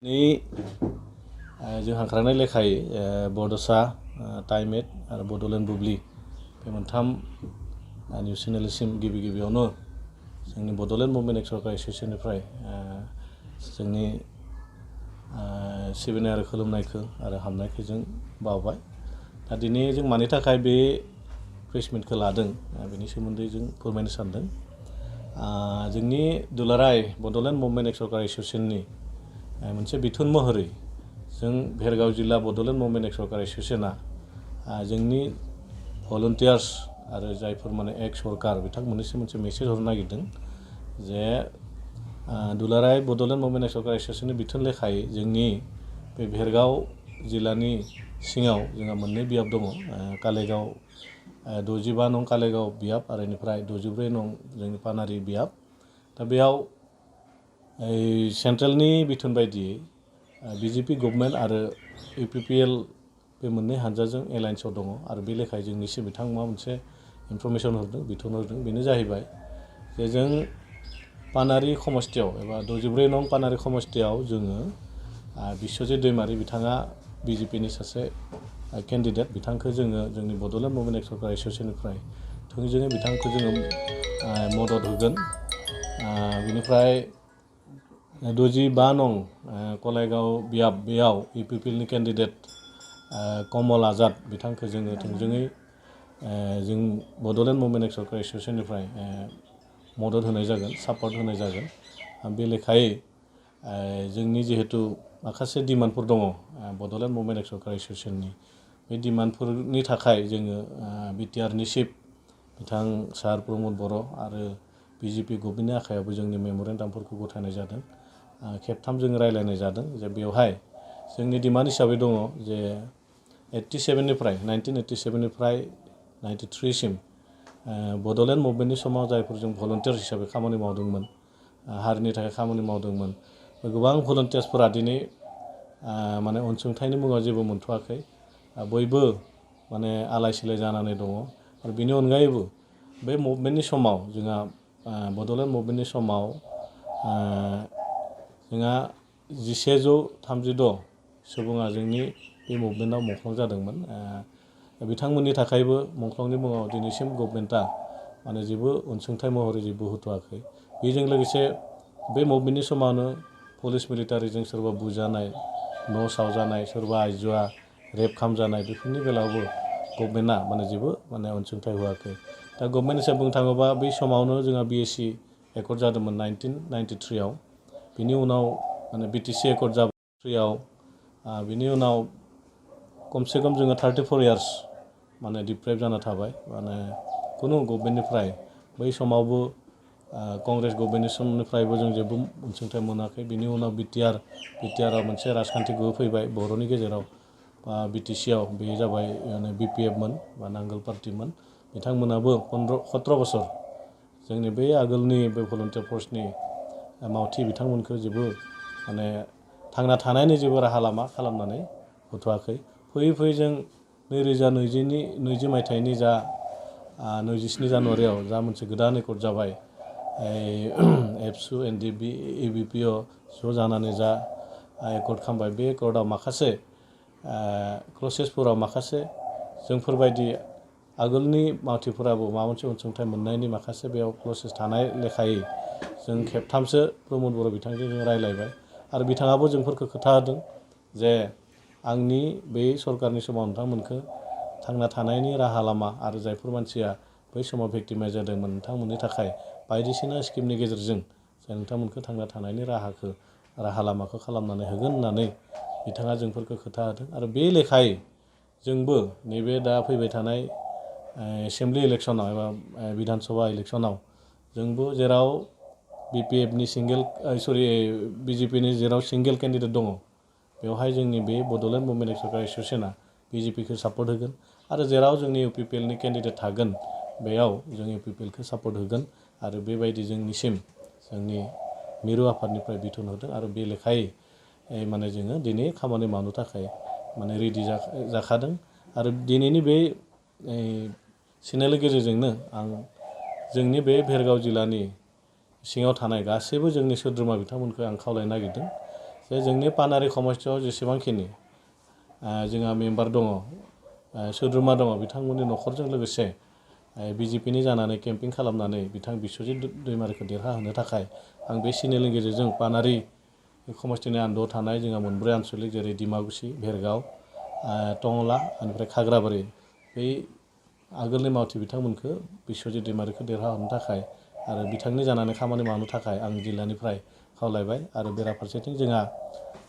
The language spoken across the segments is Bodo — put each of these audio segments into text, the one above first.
जों हांख्रायनाय लेखायै बड'सा टाइमेट आरो बड'लेण्ड बुब्लि बे मोनथाम निउस चेनेलसिम गिबियावनो जोंनि बड'लेण्ड मुभमेन्ट एक्सप्रेस एस'सियेसननिफ्राय जोंनि सिबिनाय आरो खुलुमनायखौ आरो हामनायखौ जों बावबाय। दा दिनै जों मानि थाखाय बे प्रेस मिटखौ लादों बेनि सोमोन्दै जों फोरमायनो सानदों। जोंनि दुलाराय बड'लेण्ड मुभमेन्ट एक्सप्रेस एस'सियेसननि मोनसे बिथोन महरै जों भेरगाव जिल्ला बड'लेण्ड मुभमेन्ट एक्सप्रेस एस'सियेसना जोंनि भलुन्टियार्स आरो जायफोर माने एक्स सरकार बिथांमोननिसिम मोनसे मेसेज हरनो नागिरदों जे दुलाराय बड'लेण्ड मुभमेन्ट एक्सप्रेस एस'सियेसननि बिथोन लेखायै जोंनि बे भेरगाव जिल्लानि सिङाव जोंहा मोननै बियाब दङ, कालेगाव 65 नं कालेगाव बियाब आरो बेनिफ्राय 64 नं जोंनि पानारि बियाब। दा बेयाव सेन्ट्रेलनि बिथोन बायदियै बिजेपि गभर्नमेन्ट आरो इउपिपिएल बे मोननै हानजाजों एलायन्सआव दङ आरो बे लेखायै जोंनिसिम बिथांमोना मोनसे इनफरमेसन हरदों, बिथोन हरदों। बेनो जाहैबाय जे जों पानारि समस्तियाव एबा 64 नं पानारि समस्तियाव जोङो बिस्वजित दैमारि बिथाङा बिजेपिनि सासे केन्डिडेट, बिथांखौ जोङो जोंनि बड'लेण्ड मुभमेन्ट एक्सप्रेस एस'सियेसननिफ्राय थोंजोङै बिथांखौ जोङो मदद होगोन। बिनिफ्राय 65 नं कलाइगाव बियाब बेयाव इउपिपिएलनि केन्डिडेट कमल आजाद बिथांखौ जोङो थोंजोङै जों बड'लेण्ड मुभमेन्ट एक्सप्रेस एस'सियेसननिफ्राय मदद होनाय जागोन, सापर्ट होनाय जागोन। बे लेखायै जोंनि जिहेथु माखासे डिमान्डफोर दङ बड'लेण्ड मुभमेन्ट एक्सप्रेस एस'सियेसननि, बे डिमान्डफोरनि थाखाय जोङो बिटिआरनि चिफ बिथां सार प्रमद बर' आरो बिजेपि गभर्नमेन्टनि आखायावबो जोंनि मेम'रेन्डामफोरखौ गथायनाय जादों। खेबथाम जों रायज्लायनाय जादों जे बेवहाय जोंनि डिमान्ड हिसाबै दङ जे 1987निफ्राय 93सिम बड'लेण्ड मुभमेन्टनि समाव जायफोर जों भलुन्टियार्स हिसाबै खामानि मावदोंमोन, हारिनि थाखाय खामानि मावदोंमोन, गोबां भलुन्टियार्सफोरा दिनै माने अनसुंथाइनि मुङाव जेबो मोनथ'वाखै, बयबो माने आलाय सिलाय जानानै दङ। आरो बेनि अनगायैबो बे मुभमेन्टनि समाव जोंहा बड'लेण्ड मुभमेन्टनि समाव जोंहा 1136 सुबुङा जोंनि बे मुभमेन्टआव मुंख्लं जादोंमोन। बिथांमोननि थाखायबो मुंख्लंनि मुङाव दिनैसिम गभर्नमेन्टआ माने जेबो अनसुंथाइ महरै जेबो होथ'वाखै। बेजों लोगोसे बे मुभमेन्टनि समावनो पुलिस मिलिटारिजों सोरबा बुजानाय, न' सावजानाय, सोरबा आइजोआ रेप खालामजानाय, बेफोरनि बेलायावबो गभर्नमेन्टआ माने जेबो माने अनसुंथाइ होआखै। दा गभर्नमेन्टनि सायाव बुंनो थाङोबा बै समावनो जोंहा बिएसि एकर्ड जादोंमोन 1993आव। बिनि उनाव माने बिटिसि एकर्ड जाबाय 3आव। बिनि उनाव खमसे खम जोङो 34 इयार्स माने डिप्राइभ जाना थाबाय, माने खुनु गभर्नमेन्टनिफ्राय बै समावबो कंग्रेस गभर्नमेन्टनि समनिफ्रायबो जों जेबो अनसुंथाइ मोनाखै। बिनि उनाव बिटिआराव मोनसे राजखान्थि गोहो फैबाय बर'नि गेजेराव, बिटिसिआव बे जाबाय माने बिपिएफमोन बा नांगोल पार्टिमोन। बिथांमोनाबो 17 बोसोर जोंनि बै आगोलनि बे भलुन्टियार फर्सनि मावथि बिथांमोनखौ जेबो माने थांना थानायनि जेबो राहा लामा खालामनानै होथ'वाखै। फैयै फैयै जों 2020 मायथाइनि जा 27 जानुवारियाव जा मोनसे गोदान एकर्ड जाबाय, एबसु एनडिएफबि एबिपिअ ज' जानानै जा एकर्ड खालामबाय, बे एकर्डआव माखासे क्लसेसफोराव माखासे जोंफोरबायदि आगोलनि मावथिफोराबो माबा मोनसे अनसुंथाइ मोननायनि माखासे बेयाव क्लसेस थानाय लेखायै जों खेबथामसो प्रमद बर' बिथांजों जों रायज्लायबाय आरो बिथाङाबो जोंफोरखौ खोथा होदों जे आंनि बै सरकारनि समाव नोंथांमोनखौ थांना थानायनि राहा लामा आरो जायफोर मानसिया बै समाव भिक्टिमाइज जादोंमोन नोंथांमोननि थाखाय बायदिसिना स्किमनि गेजेरजों जे नोंथांमोनखौ थांना थानायनि राहा लामाखौ खालामनानै होगोन होननानै बिथाङा जोंफोरखौ खोथा होदों। आरो बे लेखायै जोंबो नैबे दा फैबाय थानाय एसेमब्लि इलेक्सनाव एबा बिधान सभा इलेक्सनाव जोंबो जेराव बिपिएफनि बिजेपिनि जेराव सिंगेल केन्डिडेट दङ, बेवहाय जोंनि बे बड'लेण्ड मुभमेन्ट एक्सप्रेस एस'सियेसना बिजेपिखौ सापर्ट होगोन आरो जेराव जोंनि इउपिपिएलनि केन्डिडेट थागोन बेयाव जों इउपिपिएलखौ सापर्ट होगोन। आरो बेबायदि जोंनिसिम जोंनि मिरु आफादनिफ्राय बिथोन होदों आरो बे लेखायै माने जोङो दिनै खामानि मावनो थाखाय माने रेडि जाखादों। आरो दिनैनि बे चेनेलनि गेजेरजोंनो आं जोंनि बे भेरगाव जिल्लानि सिङाव थानाय गासैबो जोंनि सोद्रोमा बिथांमोनखौ आं खावलायनो नागिरदों जे जोंनि पानारि समस्थियाव जेसेबांखिनि जोंहा मेम्बार दङ सोद्रोमा दङ बिथांमोननि न'खरजों लोगोसे बिजेपिनि जानानै केम्पिं खालामनानै बिथां बिस्वजित दैमारिखौ देरहाहोनो थाखाय आं बे चेनेलनि गेजेरजों पानारि समस्थिनि आन्दोआव थानाय जोंहा मोनब्रै आनसलिक जेरै डिमाकुसि भेरगाव टंला ओमफ्राय खाग्राबारि बै आगोलनि मावथि बिथांमोनखौ बिस्वजित दैमारिखौ देरहाहोनो थाखाय आरो बिथांनि जानानै खामानि मावनो थाखाय आं जिल्लानिफ्राय खावलायबाय आरो बेराफारसेथिं जोंहा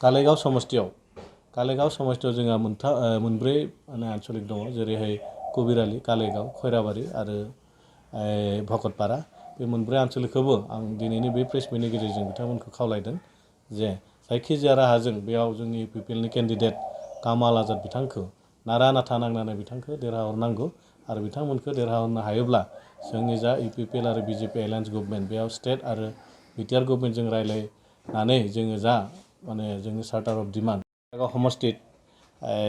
कालाइगाव समस्थियाव जोंहा मोनब्रै आनसलिक दङ जेरैहाय कबिरालि कालाइगाव खैराबारि आरो भकतपारा बे मोनब्रै आनसलिकखौबो आं दिनैनि बे प्रेस मिटनि गेजेरजों बिथांमोनखौ खावलायदों जे जायखिजाया राहाजों बेयाव जोंनि इउपिपिएलनि केन्डिडेट कामाल आजाद बिथांखौ नारा नाथा नांनानै बिथांखौ देरहाहरनांगौ आरो बिथांमोनखौ देरहाहरनो हायोब्ला जोंनि जा इउपिपिएल आरो बिजेपि एलायन्स गभर्नमेन्ट बेयाव स्टेट आरो बिटिआर गभर्नमेन्टजों रायज्लायनानै जोङो जा माने जोंनि चार्टार अफ डिमान्ड সমষ্টিত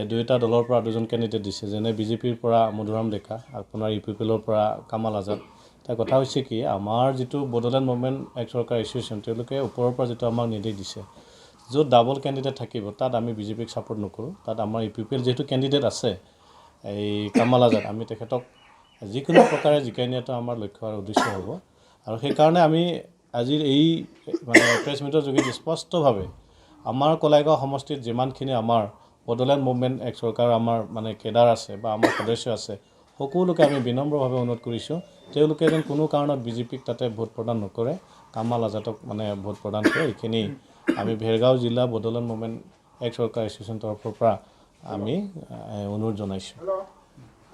দুয়োটা দলৰ পৰা দুজন কেণ্ডিডেট দিছে যেনে বিজেপিৰ পৰা মধুৰাম ডেকা আপোনাৰ ইউপিপিএলৰ পৰা কামাল আজাদ তাৰ কথা হৈছে কি আমাৰ যিটো বড়োলেণ্ড মুভমেণ্ট এক চৰকাৰ এছ'চিয়েশ্যন তেওঁলোকে ওপৰৰ পৰা যিটো আমাক নিৰ্দেশ দিছে য'ত ডাবল কেণ্ডিডেট থাকিব তাত আমি বিজেপিক ছাপোৰ্ট নকৰোঁ তাত আমাৰ ইউপিপিএল যিহেতু কেণ্ডিডেট আছে এই কামাল আজাদ আমি তেখেতক যিকোনো প্ৰকাৰে জিকাই নিয়াটো আমাৰ লক্ষ্য আৰু উদ্দেশ্য হ'ব আৰু সেইকাৰণে আমি আজিৰ এই মানে প্ৰেছ মিটৰ যোগেদি স্পষ্টভাৱে আমাৰ কলাইগাঁও সমষ্টিত যিমানখিনি আমাৰ বড়োলেণ্ড মুভমেণ্ট এক চৰকাৰ আমাৰ মানে কেডাৰ আছে বা আমাৰ সদস্য আছে সকলোকে আমি বিনম্ৰভাৱে অনুৰোধ কৰিছোঁ তেওঁলোকে যেন কোনো কাৰণত বিজেপিক তাতে ভোট প্ৰদান নকৰে কামাল আজাদক মানে ভোট প্ৰদান কৰে এইখিনি আমি ভেৰগাঁও জিলা বড়োলেণ্ড মুভমেণ্ট এক চৰকাৰ এছ'চিয়েশ্যন তৰফৰ পৰা আমি অনুৰোধ জনাইছোঁ